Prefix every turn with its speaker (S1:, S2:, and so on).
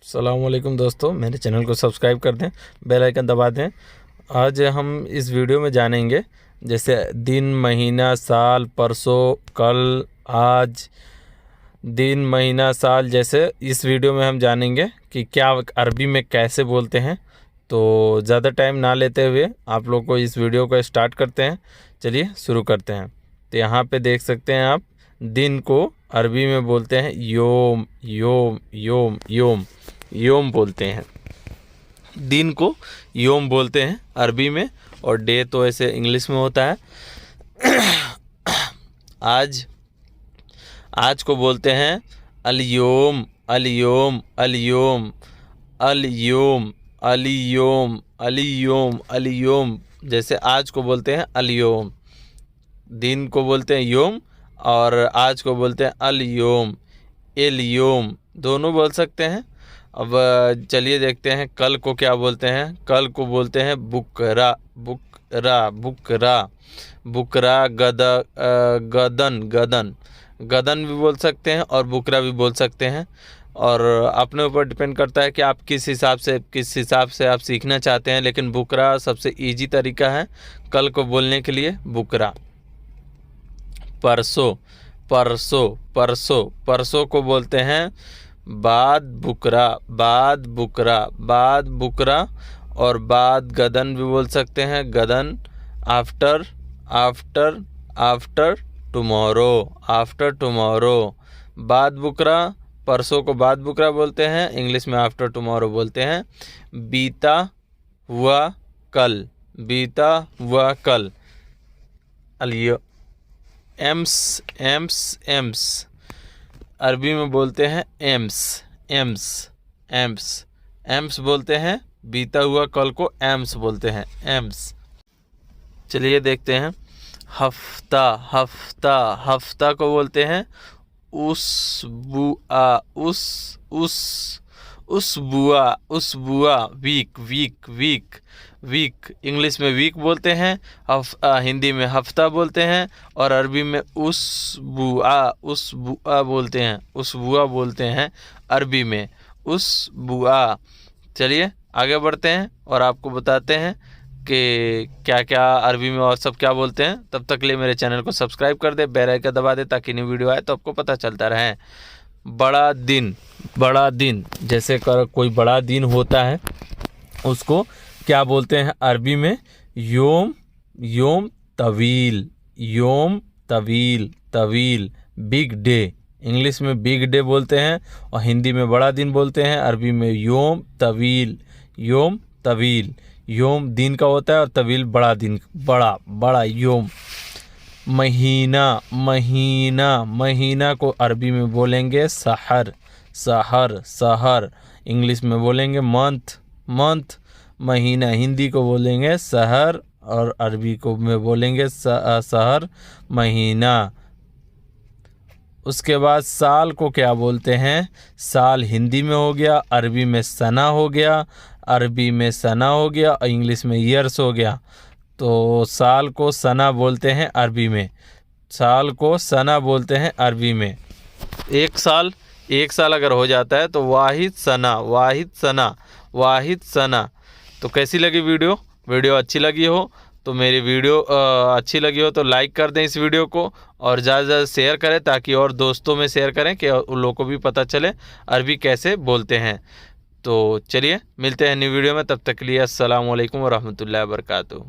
S1: अस्सलामुअलैकुम दोस्तों, मेरे चैनल को सब्सक्राइब कर दें, बेल आइकन दबा दें। आज हम इस वीडियो में जानेंगे जैसे दिन, महीना, साल, परसों, कल, आज, दिन, महीना, साल। जैसे इस वीडियो में हम जानेंगे कि क्या अरबी में कैसे बोलते हैं। तो ज़्यादा टाइम ना लेते हुए आप लोग को इस वीडियो को स्टार्ट करते हैं। चलिए शुरू करते हैं। तो यहाँ पे देख सकते हैं आप, दिन को अरबी में बोलते हैं योम, योम, योम, योम, योम बोलते हैं। दिन को योम बोलते हैं अरबी में, और डे तो ऐसे इंग्लिश में होता है। आज को बोलते हैं अलयोम, अलयोम, अलयोम, अलयोम, अलयोम, अलयोम, अलयोम। जैसे आज को बोलते हैं अलयोम, दिन को बोलते हैं योम, और आज को बोलते हैं अलयोम, एलयोम, दोनों बोल सकते हैं। अब चलिए देखते हैं कल को क्या बोलते हैं। कल को बोलते हैं बुकरा, बुकरा, बुकरा, बुकरा, गदन, गदन, गदन भी बोल सकते हैं और बुकरा भी बोल सकते हैं। और अपने ऊपर डिपेंड करता है कि आप किस हिसाब से आप सीखना चाहते हैं। लेकिन बुकरा सबसे इजी तरीका है कल को बोलने के लिए, बुकरा। परसों, परसों, परसों, परसों को बोलते हैं बाद बुकरा, बाद बुकरा, बाद बुकरा, और बाद गदन भी बोल सकते हैं, गदन। After, after, after tomorrow, after tomorrow, बाद बुकरा। परसों को बाद बुकरा बोलते हैं, इंग्लिश में आफ्टर टुमारो बोलते हैं। बीता हुआ कल, बीता हुआ कल, अलियो, एम्स, एम्स, एम्स, अरबी में बोलते हैं एम्स, एम्स, एम्स, एम्स बोलते हैं। बीता हुआ कल को एम्स बोलते हैं, एम्स। चलिए देखते हैं हफ्ता, हफ्ता, हफ्ता को बोलते हैं उसबुआ, उसबुआ, उसबुआ, week, week, week, week, English में वीक बोलते हैं, हिंदी में हफ्ता बोलते हैं, और अरबी में उसबुआ, उसबुआ बोलते हैं, उसबुआ बोलते हैं अरबी में, उसबुआ। चलिए आगे बढ़ते हैं और आपको बताते हैं कि क्या क्या अरबी में और सब क्या बोलते हैं। तब तक के लिए मेरे चैनल को सब्सक्राइब कर दे, बेल आइकन दबा दे, ताकि नई वीडियो आए तो आपको पता चलता रहे। बड़ा दिन, बड़ा दिन, जैसे कोई बड़ा दिन होता है उसको क्या बोलते हैं अरबी में, योम, योम तवील, योम तवील, तवील। बिग डे, इंग्लिश में बिग डे बोलते हैं, और हिंदी में बड़ा दिन बोलते हैं, अरबी में योम तवील, योम तवील। योम दिन का होता है और तवील बड़ा दिन, बड़ा बड़ा योम। महीना, महीना, महीना को अरबी में बोलेंगे सहर, सहर, सहर, इंग्लिश में बोलेंगे मंथ, मंथ। महीना हिंदी को बोलेंगे सहर, और अरबी को में बोलेंगे सहर, महीना। उसके बाद साल को क्या बोलते हैं, साल हिंदी में हो गया, अरबी में सना हो गया, अरबी में सना हो गया, और इंग्लिश में ईयर्स हो गया। तो साल को सना बोलते हैं अरबी में, साल को सना बोलते हैं अरबी में। एक साल अगर हो जाता है तो वाहिद सना, वाहिद सना, वाहिद सना। तो कैसी लगी वीडियो? वीडियो अच्छी लगी हो तो मेरी वीडियो अच्छी लगी हो तो लाइक कर दें इस वीडियो को, और ज़्यादा से ज़्यादा शेयर करें, ताकि और दोस्तों में शेयर करें कि उन लोगों को भी पता चले अरबी कैसे बोलते हैं। तो चलिए मिलते हैं नई वीडियो में, तब तक के लिए अस्सलाम वालेकुम व रहमतुल्लाहि व बरकातुहू।